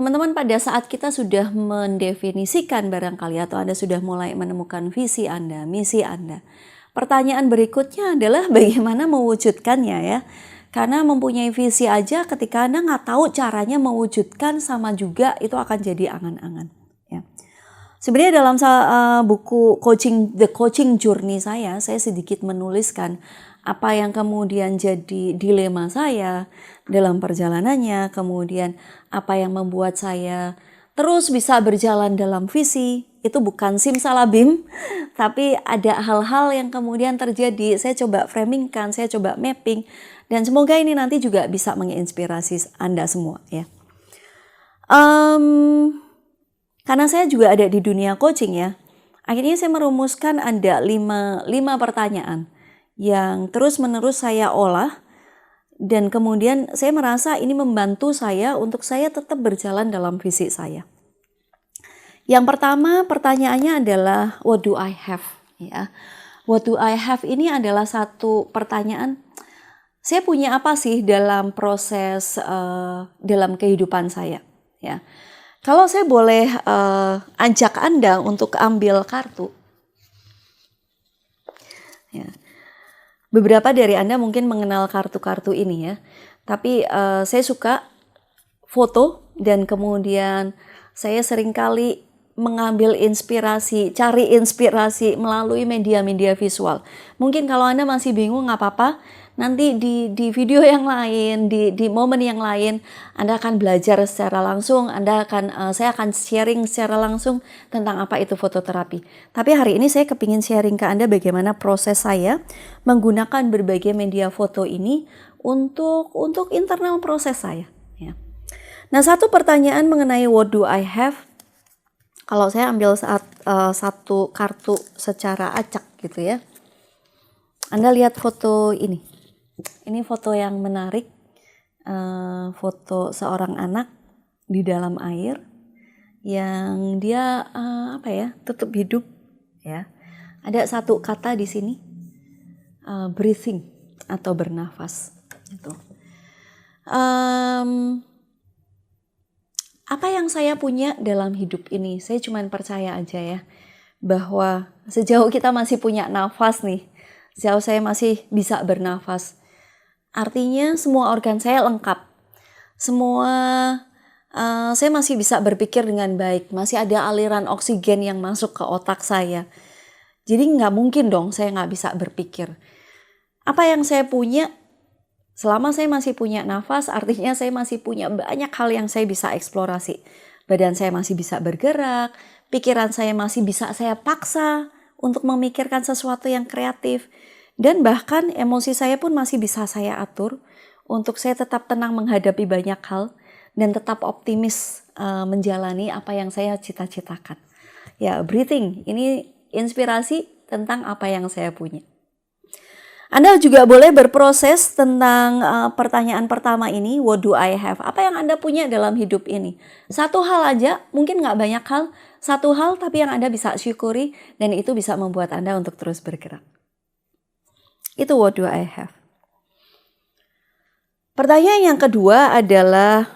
Teman-teman, pada saat kita sudah mendefinisikan barangkali atau Anda sudah mulai menemukan visi Anda, misi Anda, pertanyaan berikutnya adalah bagaimana mewujudkannya ya. Karena mempunyai visi aja ketika Anda nggak tahu caranya mewujudkan sama juga itu akan jadi angan-angan. Ya. Sebenarnya dalam buku The Coaching Journey saya sedikit menuliskan apa yang kemudian jadi dilema saya dalam perjalanannya, kemudian apa yang membuat saya terus bisa berjalan dalam visi. Itu bukan simsalabim, tapi ada hal-hal yang kemudian terjadi. Saya coba framingkan, saya coba mapping, dan semoga ini nanti juga bisa menginspirasi Anda semua ya. Karena saya juga ada di dunia coaching ya, akhirnya saya merumuskan ada 5 pertanyaan yang terus-menerus saya olah, dan kemudian saya merasa ini membantu saya untuk saya tetap berjalan dalam visi saya. Yang pertama pertanyaannya adalah what do I have? Ya. What do I have ini adalah satu pertanyaan, saya punya apa sih dalam proses dalam kehidupan saya? Ya. Kalau saya boleh ajak Anda untuk ambil kartu. Ya. Beberapa dari Anda mungkin mengenal kartu-kartu ini ya. Tapi saya suka foto dan kemudian saya seringkali mengambil inspirasi, cari inspirasi melalui media-media visual. Mungkin kalau Anda masih bingung nggak apa-apa, nanti di video yang lain, di momen yang lain, Anda akan belajar secara langsung, saya akan sharing secara langsung tentang apa itu fototerapi. Tapi hari ini saya kepingin sharing ke Anda bagaimana proses saya menggunakan berbagai media foto ini untuk internal proses saya. Ya. Nah, satu pertanyaan mengenai what do I have, kalau saya ambil satu kartu secara acak gitu ya. Anda lihat foto ini. Ini foto yang menarik. Foto seorang anak di dalam air yang dia tutup hidup ya. Ada satu kata di sini. Breathing atau bernafas gitu. Apa yang saya punya dalam hidup ini, saya cuma percaya aja ya, bahwa sejauh kita masih punya nafas nih, sejauh saya masih bisa bernafas, artinya semua organ saya lengkap, saya masih bisa berpikir dengan baik, masih ada aliran oksigen yang masuk ke otak saya, jadi nggak mungkin dong saya nggak bisa berpikir. Apa yang saya punya, selama saya masih punya nafas, artinya saya masih punya banyak hal yang saya bisa eksplorasi. Badan saya masih bisa bergerak, pikiran saya masih bisa saya paksa untuk memikirkan sesuatu yang kreatif. Dan bahkan emosi saya pun masih bisa saya atur untuk saya tetap tenang menghadapi banyak hal dan tetap optimis menjalani apa yang saya cita-citakan. Ya, breathing, ini inspirasi tentang apa yang saya punya. Anda juga boleh berproses tentang pertanyaan pertama ini, what do I have? Apa yang Anda punya dalam hidup ini? Satu hal aja, mungkin nggak banyak hal, satu hal tapi yang Anda bisa syukuri dan itu bisa membuat Anda untuk terus bergerak. Itu what do I have. Pertanyaan yang kedua adalah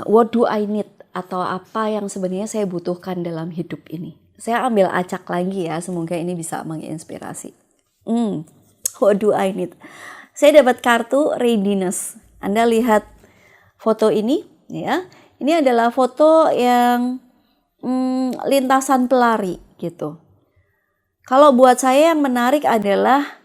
what do I need? Atau apa yang sebenarnya saya butuhkan dalam hidup ini. Saya ambil acak lagi ya, semoga ini bisa menginspirasi. What do I need? Saya dapat kartu readiness. Anda lihat foto ini ya. Ini adalah foto yang lintasan pelari gitu. Kalau buat saya yang menarik adalah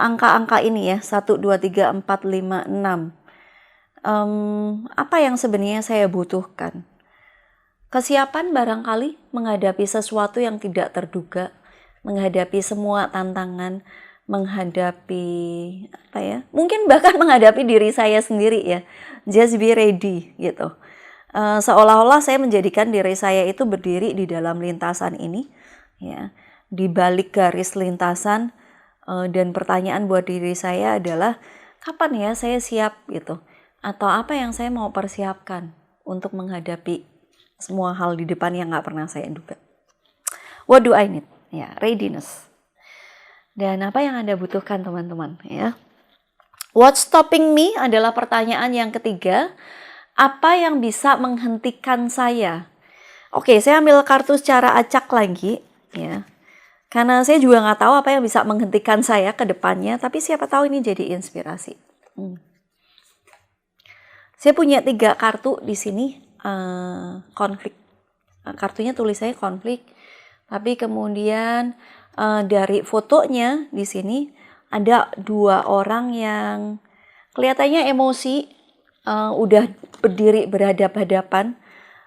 angka-angka ini ya, 1, 2, 3, 4, 5, 6. Apa yang sebenarnya saya butuhkan? Kesiapan barangkali menghadapi sesuatu yang tidak terduga, menghadapi semua tantangan, menghadapi mungkin bahkan menghadapi diri saya sendiri ya, just be ready gitu. Seolah-olah saya menjadikan diri saya itu berdiri di dalam lintasan ini ya, di balik garis lintasan, dan pertanyaan buat diri saya adalah kapan ya saya siap gitu, atau apa yang saya mau persiapkan untuk menghadapi semua hal di depan yang nggak pernah saya duga. What do I need? Ya, readiness. Dan apa yang Anda butuhkan teman-teman ya. What's stopping me adalah pertanyaan yang ketiga. Apa yang bisa menghentikan saya? Oke, saya ambil kartu secara acak lagi, ya. Karena saya juga nggak tahu apa yang bisa menghentikan saya ke depannya, tapi siapa tahu ini jadi inspirasi. Saya punya 3 kartu di sini, konflik. Kartunya tulisannya konflik, tapi kemudian dari fotonya di sini ada 2 orang yang kelihatannya emosi, udah berdiri berhadap-hadapan.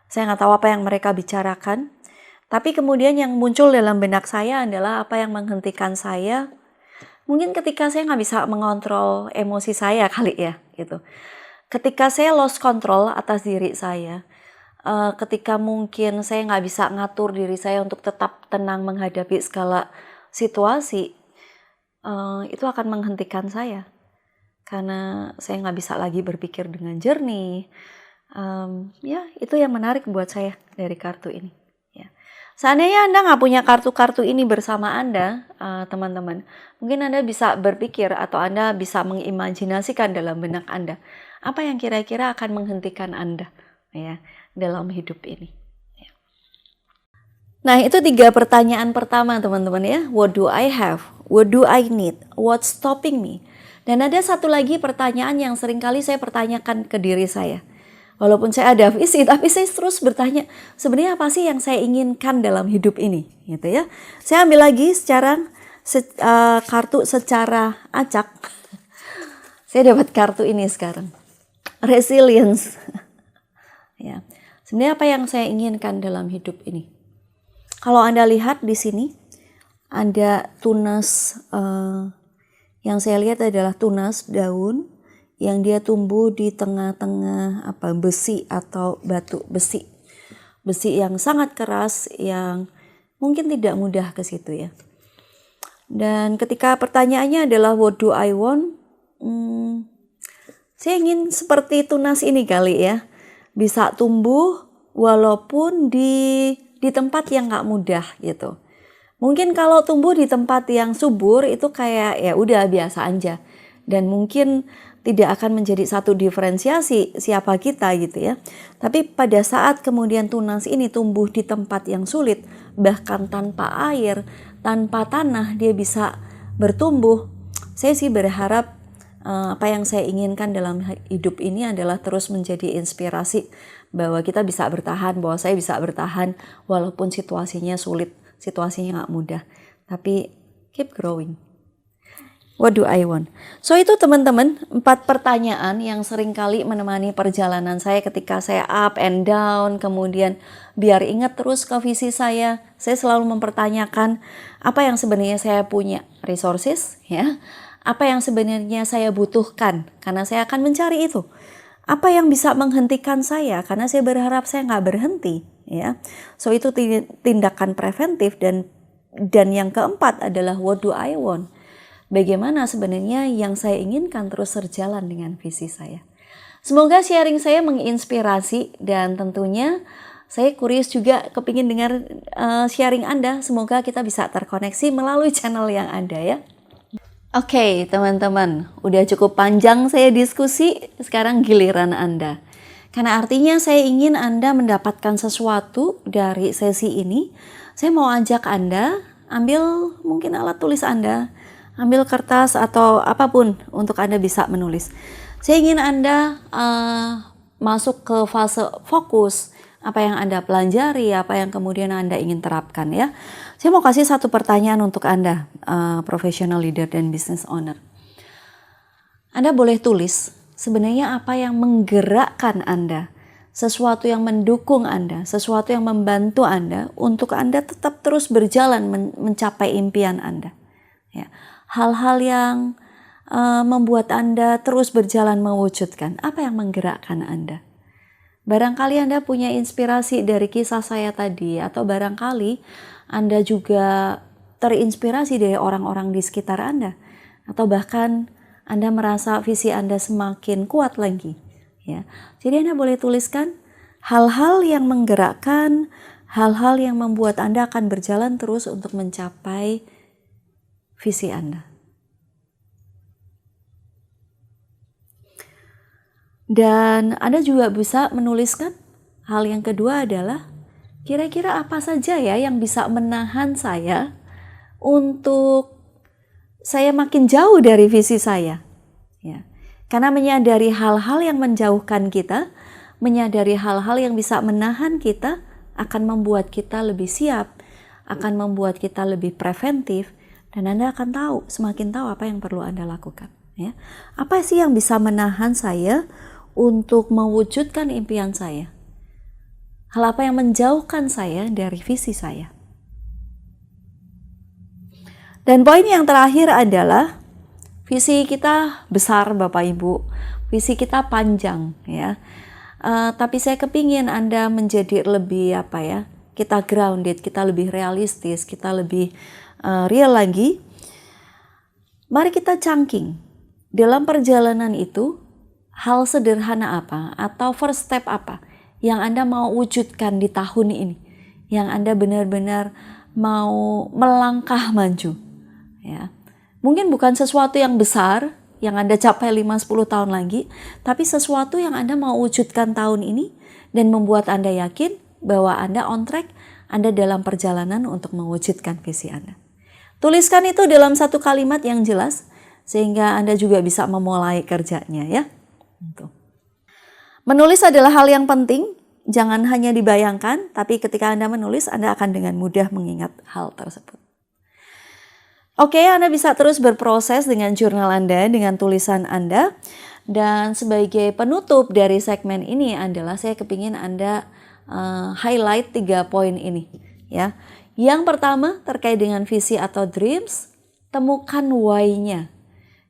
Saya nggak tahu apa yang mereka bicarakan. Tapi kemudian yang muncul dalam benak saya adalah apa yang menghentikan saya. Mungkin ketika saya nggak bisa mengontrol emosi saya kali ya, gitu. Ketika saya lost control atas diri saya, ketika mungkin saya nggak bisa ngatur diri saya untuk tetap tenang menghadapi segala situasi, itu akan menghentikan saya. Karena saya nggak bisa lagi berpikir dengan jernih. Ya, itu yang menarik buat saya dari kartu ini. Ya. Seandainya Anda nggak punya kartu-kartu ini bersama Anda, teman-teman, mungkin Anda bisa berpikir atau Anda bisa mengimajinasikan dalam benak Anda, apa yang kira-kira akan menghentikan Anda ya dalam hidup ini. Ya. Nah, itu 3 pertanyaan pertama, teman-teman ya. What do I have? What do I need? What's stopping me? Dan ada satu lagi pertanyaan yang seringkali saya pertanyakan ke diri saya. Walaupun saya ada visi, tapi saya terus bertanya, sebenarnya apa sih yang saya inginkan dalam hidup ini, gitu ya. Saya ambil lagi kartu secara acak. Saya dapat kartu ini sekarang, resilience. Ya, sebenarnya apa yang saya inginkan dalam hidup ini? Kalau Anda lihat di sini, ada tunas, yang saya lihat adalah tunas daun, yang dia tumbuh di tengah-tengah besi atau batu besi yang sangat keras, yang mungkin tidak mudah ke situ ya. Dan ketika pertanyaannya adalah what do I want, saya ingin seperti tunas ini kali ya, bisa tumbuh walaupun di tempat yang nggak mudah gitu. Mungkin kalau tumbuh di tempat yang subur itu kayak ya udah biasa aja, dan mungkin tidak akan menjadi satu diferensiasi siapa kita gitu ya. Tapi pada saat kemudian tunas ini tumbuh di tempat yang sulit, bahkan tanpa air, tanpa tanah, dia bisa bertumbuh. Saya sih berharap apa yang saya inginkan dalam hidup ini adalah terus menjadi inspirasi bahwa kita bisa bertahan, bahwa saya bisa bertahan walaupun situasinya sulit, situasinya nggak mudah. Tapi keep growing. What do I want? So itu teman-teman 4 pertanyaan yang seringkali menemani perjalanan saya ketika saya up and down. Kemudian biar ingat terus ke visi saya selalu mempertanyakan apa yang sebenarnya saya punya, resources ya. Apa yang sebenarnya saya butuhkan, karena saya akan mencari itu. Apa yang bisa menghentikan saya, karena saya berharap saya nggak berhenti ya. So itu tindakan preventif. Dan yang keempat adalah what do I want? Bagaimana sebenarnya yang saya inginkan terus berjalan dengan visi saya. Semoga sharing saya menginspirasi, dan tentunya saya curious juga kepingin dengar sharing Anda. Semoga kita bisa terkoneksi melalui channel yang ada ya. Oke, teman-teman, udah cukup panjang saya diskusi, sekarang giliran Anda. Karena artinya saya ingin Anda mendapatkan sesuatu dari sesi ini. Saya mau ajak Anda ambil mungkin alat tulis Anda, ambil kertas atau apapun untuk Anda bisa menulis. Saya ingin Anda masuk ke fase fokus, apa yang Anda pelajari, apa yang kemudian Anda ingin terapkan ya. Saya mau kasih satu pertanyaan untuk Anda, professional leader dan business owner. Anda boleh tulis sebenarnya apa yang menggerakkan Anda, sesuatu yang mendukung Anda, sesuatu yang membantu Anda untuk Anda tetap terus berjalan mencapai impian Anda. Ya. Hal-hal yang membuat Anda terus berjalan mewujudkan. Apa yang menggerakkan Anda? Barangkali Anda punya inspirasi dari kisah saya tadi, atau barangkali Anda juga terinspirasi dari orang-orang di sekitar Anda, atau bahkan Anda merasa visi Anda semakin kuat lagi. Ya. Jadi Anda boleh tuliskan hal-hal yang menggerakkan, hal-hal yang membuat Anda akan berjalan terus untuk mencapai visi Anda. Dan Anda juga bisa menuliskan hal yang kedua adalah kira-kira apa saja ya yang bisa menahan saya untuk saya makin jauh dari visi saya. Ya. Karena menyadari hal-hal yang menjauhkan kita, menyadari hal-hal yang bisa menahan kita akan membuat kita lebih siap, akan membuat kita lebih preventif, dan Anda akan tahu, semakin tahu apa yang perlu Anda lakukan. Ya. Apa sih yang bisa menahan saya untuk mewujudkan impian saya? Hal apa yang menjauhkan saya dari visi saya? Dan poin yang terakhir adalah visi kita besar Bapak Ibu, visi kita panjang ya. Tapi saya kepingin Anda menjadi lebih kita grounded, kita lebih realistis, kita lebih real lagi. Mari kita chunking dalam perjalanan itu, hal sederhana apa atau first step apa yang Anda mau wujudkan di tahun ini, yang Anda benar-benar mau melangkah maju ya. Mungkin bukan sesuatu yang besar yang Anda capai 5-10 tahun lagi, tapi sesuatu yang Anda mau wujudkan tahun ini dan membuat Anda yakin bahwa Anda on track, Anda dalam perjalanan untuk mewujudkan visi Anda. Tuliskan itu dalam satu kalimat yang jelas sehingga Anda juga bisa memulai kerjanya ya. Menulis adalah hal yang penting, jangan hanya dibayangkan, tapi ketika Anda menulis Anda akan dengan mudah mengingat hal tersebut. Oke, Anda bisa terus berproses dengan jurnal Anda, dengan tulisan Anda. Dan sebagai penutup dari segmen ini adalah saya kepingin Anda highlight 3 poin ini. Ya. Yang pertama terkait dengan visi atau dreams, temukan why-nya.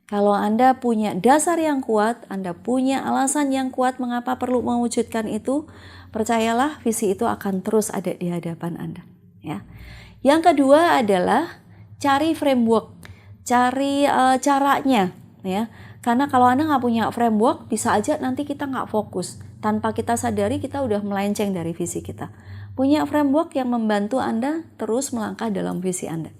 Kalau Anda punya dasar yang kuat, Anda punya alasan yang kuat mengapa perlu mewujudkan itu, percayalah visi itu akan terus ada di hadapan Anda. Ya. Yang kedua adalah cari framework, cari caranya ya. Karena kalau Anda nggak punya framework, bisa aja nanti kita nggak fokus. Tanpa kita sadari kita udah melenceng dari visi kita. Punya framework yang membantu Anda terus melangkah dalam visi Anda.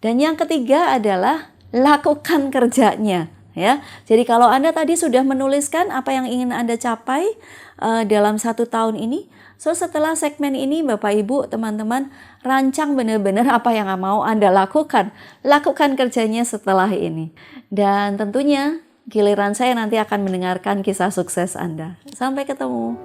Dan yang ketiga adalah lakukan kerjanya ya. Jadi kalau Anda tadi sudah menuliskan apa yang ingin Anda capai dalam 1 tahun ini, so setelah segmen ini Bapak Ibu teman-teman rancang benar-benar apa yang mau Anda lakukan. Lakukan kerjanya setelah ini. Dan tentunya giliran saya nanti akan mendengarkan kisah sukses Anda. Sampai ketemu.